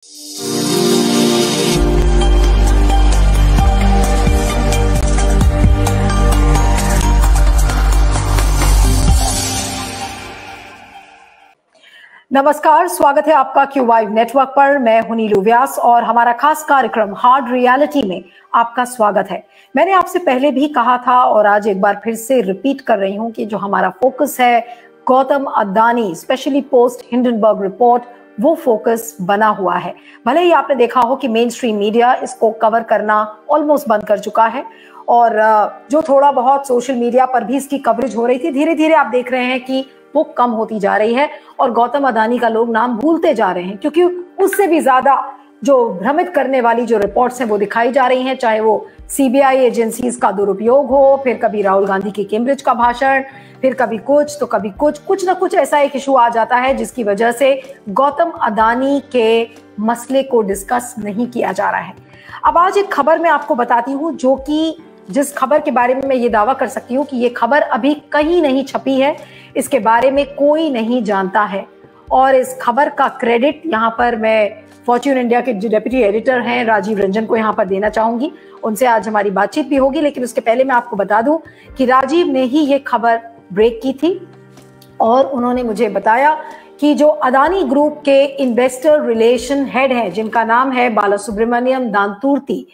नमस्कार, स्वागत है आपका क्यूवाइव नेटवर्क पर। मैं हूं नीलू व्यास और हमारा खास कार्यक्रम हार्ड रियलिटी में आपका स्वागत है। मैंने आपसे पहले भी कहा था और आज एक बार फिर से रिपीट कर रही हूं कि जो हमारा फोकस है Gautam Adani, specially post Hindenburg report, वो फोकस बना हुआ है। भले ही आपने देखा हो कि मेन स्ट्रीम मीडिया इसको कवर करना ऑलमोस्ट बंद कर चुका है और जो थोड़ा बहुत सोशल मीडिया पर भी इसकी कवरेज हो रही थी, धीरे धीरे आप देख रहे हैं कि वो कम होती जा रही है और गौतम अदानी का लोग नाम भूलते जा रहे हैं, क्योंकि उससे भी ज्यादा जो भ्रमित करने वाली जो रिपोर्ट्स हैं वो दिखाई जा रही हैं। चाहे वो सीबीआई एजेंसीज का दुरुपयोग हो, फिर कभी राहुल गांधी की कैम्ब्रिज का भाषण, फिर कभी कुछ तो कभी कुछ ना कुछ ऐसा एक इशू आ जाता है जिसकी वजह से गौतम अदानी के मसले को डिस्कस नहीं किया जा रहा है। अब आज एक खबर मैं आपको बताती हूँ जो कि जिस खबर के बारे में मैं ये दावा कर सकती हूँ कि ये खबर अभी कहीं नहीं छपी है, इसके बारे में कोई नहीं जानता है और इस खबर का क्रेडिट यहाँ पर मैं फॉर्च्यून इंडिया के जो डेप्यूटी एडिटर हैं राजीव रंजन को यहाँ पर देना चाहूंगी। उनसे आज हमारी बातचीत भी होगी, लेकिन उसके पहले मैं आपको बता दूं कि राजीव ने ही ये खबर ब्रेक की थी और उन्होंने मुझे बताया कि जो अदानी ग्रुप के इन्वेस्टर रिलेशन हेड हैं, जिनका नाम है बालासुब्रमण्यम दानतूर्ती,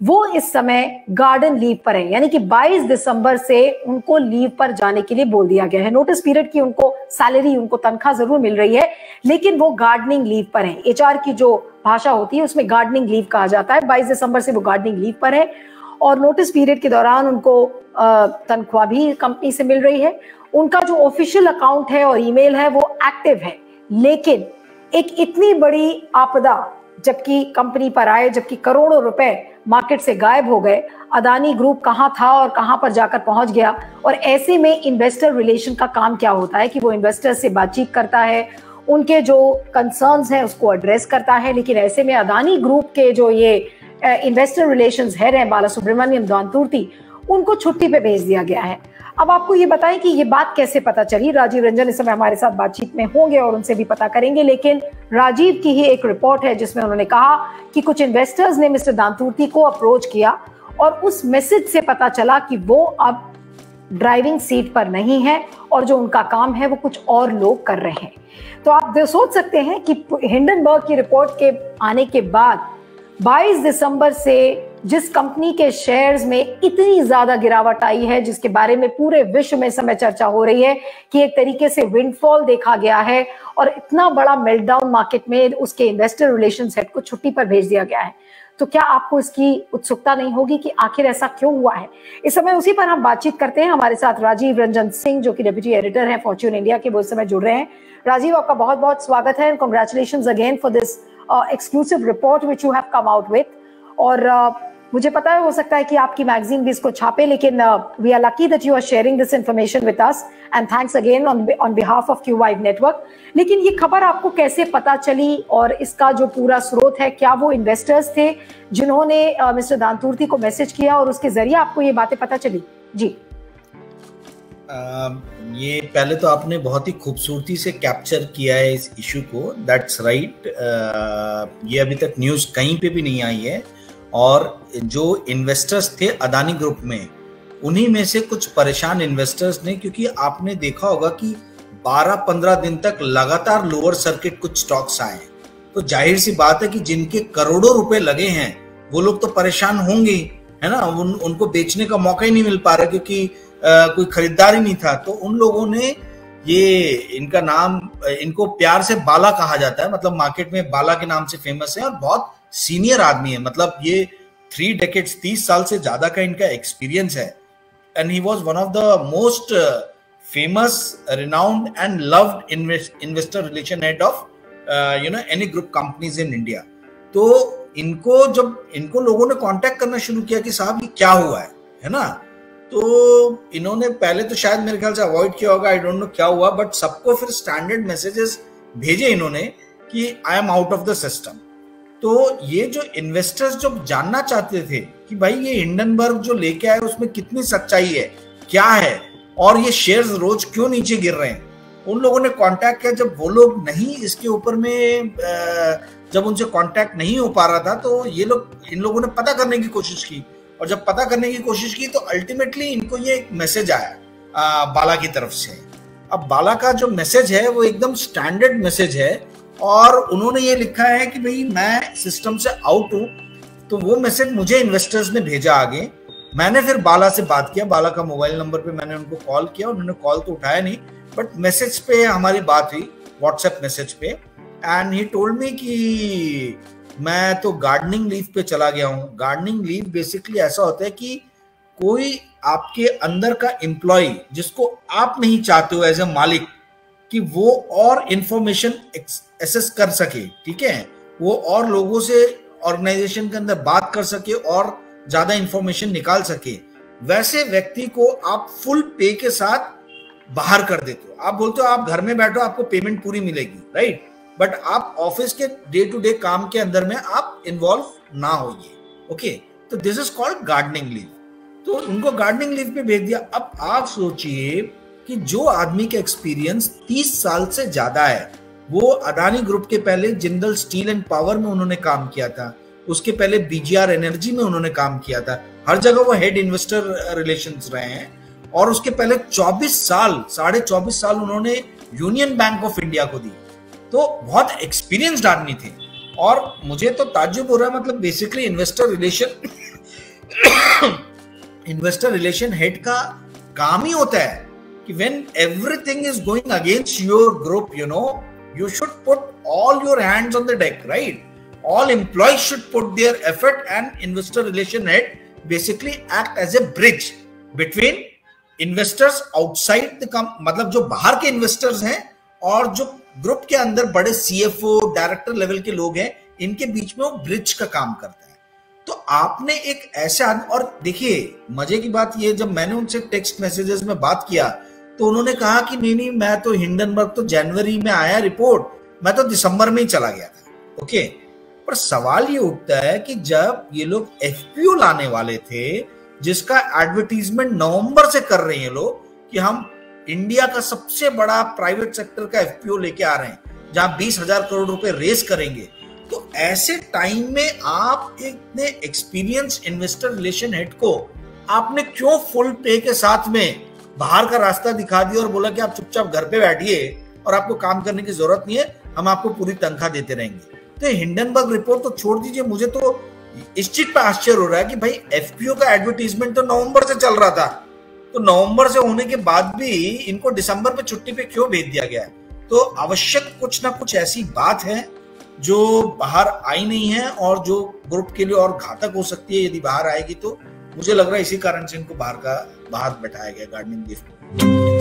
वो इस समय गार्डन लीव पर है, यानी कि 22 दिसंबर से उनको लीव पर जाने के लिए बोल दिया गया है। नोटिस पीरियड की उनको सैलरी, उनको तनख्वाह जरूर मिल रही है, लेकिन वो गार्डनिंग लीव पर है। एचआर की जो भाषा होती है उसमें गार्डनिंग लीव कहा जाता है। 22 दिसंबर से वो गार्डनिंग लीव पर है और नोटिस पीरियड के दौरान उनको तनख्वाह भी कंपनी से मिल रही है। उनका जो ऑफिशियल अकाउंट है और ईमेल है वो एक्टिव है, लेकिन एक इतनी बड़ी आपदा जबकि कंपनी पर आए, जबकि करोड़ों रुपए मार्केट से गायब हो गए, अदानी ग्रुप कहां था और कहां पर जाकर पहुंच गया। और ऐसे में इन्वेस्टर रिलेशन का काम क्या होता है कि वो इन्वेस्टर से बातचीत करता है, उनके जो कंसर्न्स हैं उसको एड्रेस करता है। लेकिन ऐसे में अदानी ग्रुप के जो ये इन्वेस्टर रिलेशंस हेड हैं बालासुब्रमण्यम दानतूर्ती, उनको छुट्टी पे भेज दिया गया है। अब आपको ये बताएं कि ये बात कैसे पता चली। राजीव रंजन इस समय हमारे साथ बातचीत में होंगे और उनसे भी पता करेंगे, लेकिन राजीव की ही एक रिपोर्ट है जिसमें उन्होंने कहा कि कुछ इन्वेस्टर्स ने मिस्टर दानतूर्ती को अप्रोच किया और उस मैसेज से पता चला कि वो अब ड्राइविंग सीट पर नहीं है और जो उनका काम है वो कुछ और लोग कर रहे हैं। तो आप सोच सकते हैं कि हिंडनबर्ग की रिपोर्ट के आने के बाद 22 दिसंबर से जिस कंपनी के शेयर्स में इतनी ज्यादा गिरावट आई है, जिसके बारे में पूरे विश्व में समय चर्चा हो रही है कि एक तरीके से विंडफॉल देखा गया है और इतना बड़ा मेल्टडाउन मार्केट में उसके इन्वेस्टर रिलेशंस हेड को छुट्टी पर भेज दिया गया है, तो क्या आपको इसकी उत्सुकता नहीं होगी कि आखिर ऐसा क्यों हुआ है? इस समय उसी पर हम बातचीत करते हैं। हमारे साथ राजीव रंजन सिंह जो कि डेप्यूटी एडिटर हैं फॉर्च्यून इंडिया के, वो इस समय जुड़ रहे हैं। राजीव, आपका बहुत बहुत स्वागत है and congratulations again for this exclusive report which you have come out with. और मुझे पता है हो सकता है कि आपकी मैगजीन भी इसको छापे, लेकिन we are lucky that you are sharing this information with us and thanks again on behalf of क्यूवाइव नेटवर्क। लेकिन ये खबर आपको कैसे पता चली और इसका जो पूरा स्रोत है, क्या वो इन्वेस्टर्स थे जिन्होंने मिस्टर दानतूर्ती को मैसेज किया और उसके जरिए आपको ये बातें पता चली? जी, ये पहले तो आपने बहुत ही खूबसूरती से कैप्चर किया है इस इशू को, दैट्स राइट। ये अभी तक न्यूज़ कहीं पे भी नहीं आई है और जो इन्वेस्टर्स थे अदानी ग्रुप में, उन्हीं में से कुछ परेशान इन्वेस्टर्स ने, क्योंकि आपने देखा होगा कि 12-15 दिन तक लगातार लोअर सर्किट कुछ स्टॉक्स आए, तो जाहिर सी बात है कि जिनके करोड़ों रुपए लगे हैं वो लोग तो परेशान होंगे, है ना। उनको बेचने का मौका ही नहीं मिल पा रहा क्योंकि कोई खरीदार ही नहीं था। तो उन लोगों ने ये, इनका नाम, इनको प्यार से बाला कहा जाता है, मतलब मार्केट में बाला के नाम से फेमस है और बहुत सीनियर आदमी है, मतलब ये 3 डेकेड्स 30 साल से ज्यादा का इनका एक्सपीरियंस है and he was one of the most famous, renowned and loved investor relation head of any group companies in India. तो इनको लोगों ने कांटेक्ट करना शुरू किया कि साहब ये क्या हुआ है ना। तो इन्होंने पहले तो शायद मेरे ख्याल से अवॉइड किया होगा, आई डोंट नो क्या हुआ, बट सबको फिर स्टैंडर्ड मैसेजेस भेजे इन्होंने कि I am out of the system. तो ये जो इन्वेस्टर्स जो जानना चाहते थे कि भाई ये हिंडनबर्ग जो लेके आए उसमें कितनी सच्चाई है, क्या है, और ये शेयर्स रोज क्यों नीचे गिर रहे हैं, उन लोगों ने कांटेक्ट किया। जब वो लोग नहीं इसके ऊपर में जब उनसे कांटेक्ट नहीं हो पा रहा था तो इन लोगों ने पता करने की कोशिश की, और जब पता करने की कोशिश की तो अल्टीमेटली इनको ये एक मैसेज आया बाला की तरफ से। अब बाला का जो मैसेज है वो एकदम स्टैंडर्ड मैसेज है, और उन्होंने ये लिखा है कि भाई मैं सिस्टम से आउट हूं। तो वो मैसेज मुझे इन्वेस्टर्स ने भेजा आगे। मैंने फिर बाला से बात किया, बाला का मोबाइल नंबर पे मैंने उनको कॉल किया, उन्होंने कॉल तो उठाया नहीं, बट मैसेज पे हमारी बात हुई, व्हाट्सएप मैसेज पे। एंड ही टोल्ड मी कि मैं तो गार्डनिंग लीव पे चला गया हूँ। गार्डनिंग लीव बेसिकली ऐसा होता है कि कोई आपके अंदर का एम्प्लॉय जिसको आप नहीं चाहते हो एज ए मालिक कि वो और इंफॉर्मेशन एक्सेस कर सके, ठीक है, वो और लोगों से ऑर्गेनाइजेशन के अंदर बात कर सके और ज्यादा इंफॉर्मेशन निकाल सके, वैसे व्यक्ति को आप फुल पे के साथ बाहर कर देते हो। आप बोलते हो आप घर में बैठो, आपको पेमेंट पूरी मिलेगी, राइट, बट आप ऑफिस के डे टू डे काम के अंदर में आप इन्वॉल्व ना होइए। ओके, तो this is called gardening leave. तो उनको गार्डनिंग लीव पे भेज दिया। अब आप सोचिए कि जो आदमी का एक्सपीरियंस 30 साल से ज्यादा है, वो अदानी ग्रुप के पहले जिंदल स्टील एंड पावर में उन्होंने काम किया था, उसके पहले बीजीआर एनर्जी में उन्होंने काम किया था, हर जगह वो हेड इन्वेस्टर रिलेशंस रहे हैं, और उसके पहले 24 साल उन्होंने यूनियन बैंक ऑफ इंडिया को दी। तो बहुत एक्सपीरियंस्ड आदमी थे। और मुझे तो ताज्जुब हो रहा है, मतलब बेसिकली इन्वेस्टर रिलेशन हेड का काम ही होता है कि when everything is going against your group, you know, you should put all your hands on the deck, right? All employees should put their effort, and investor relation head basically act as a bridge between investors outside the मतलब जो बाहर के investors हैं और जो group के अंदर बड़े सीएफओ डायरेक्टर लेवल के लोग हैं, इनके बीच में वो ब्रिज का काम करता है। तो आपने एक ऐसा, और देखिए मजे की बात ये, जब मैंने उनसे टेक्स्ट मैसेजेस में बात किया तो उन्होंने कहा कि नहीं, मैं तो हिंडनबर्ग तो जनवरी में आया रिपोर्ट, मैं तो दिसंबर में ही चला गया था। ओके, पर सवाल ये उठता है कि जब ये लोग एफपीओ लाने वाले थे, जिसका एडवर्टीजमेंट नवंबर से कर रहे हैं लोग कि हम इंडिया का सबसे बड़ा प्राइवेट सेक्टर का एफपीओ लेके आ रहे हैं, जहां 20,000 करोड़ रुपए रेस करेंगे, तो ऐसे टाइम में आप एक एक्सपीरियंस इन्वेस्टर रिलेशन हेड को आपने क्यों फुल पे के साथ में बाहर का रास्ता दिखा दिया और बोला कि आप चुपचाप घर पे बैठिए और आपको काम करने की जरूरत नहीं है, हम आपको पूरी तनख्वाह देते रहेंगे। तो हिंडनबर्ग रिपोर्ट तो छोड़ दीजिए, मुझे तो इस चीज पर आश्चर्य हो रहा है कि भाई एफपीओ का एडवर्टीजमेंट तो नवंबर से चल रहा था, तो नवंबर से होने के बाद भी इनको दिसंबर में छुट्टी पे क्यों भेज दिया गया है? तो आवश्यक कुछ ना कुछ ऐसी बात है जो बाहर आई नहीं है, और जो ग्रुप के लिए और घातक हो सकती है यदि बाहर आएगी। तो मुझे लग रहा है इसी कारण से इनको बाहर बैठाया गया गार्डनिंग लीव।